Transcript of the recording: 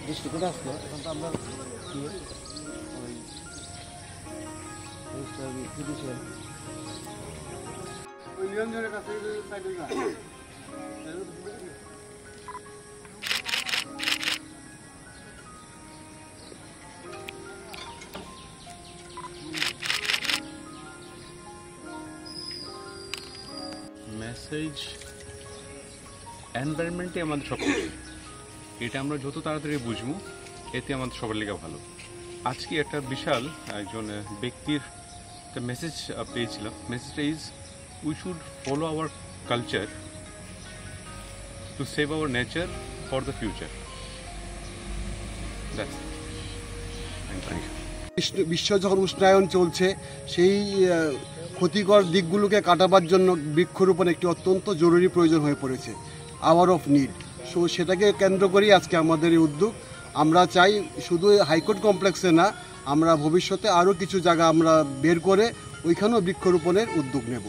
দৃষ্টিকোণে আসলো এখন তো আমরা নিরঞ্জনের কাছে মেসেজ এনভায়রনমেন্টে আমাদের সব কিছু, এটা আমরা যত তাড়াতাড়ি বুঝবো এতে আমাদের সবার লেগে ভালো। আজকে একটা বিশাল একজন ব্যক্তির একটা মেসেজ পেয়েছিলাম। মেসেজটা is we should follow our culture to save our nature for the future. বিশ্ব যখন উষ্ণায়ন চলছে, সেই ক্ষতিকর দিকগুলোকে কাটাবার জন্য বৃক্ষরোপণ একটি অত্যন্ত জরুরি প্রয়োজন হয়ে পড়েছে, আওয়ার অফ নিড। সো সেটাকে কেন্দ্র করেই আজকে আমাদের এই উদ্যোগ। আমরা চাই শুধু হাইকোর্ট কমপ্লেক্সে না, আমরা ভবিষ্যতে আরও কিছু জায়গা আমরা বের করে ওইখানেও বৃক্ষরোপণের উদ্যোগ নেব।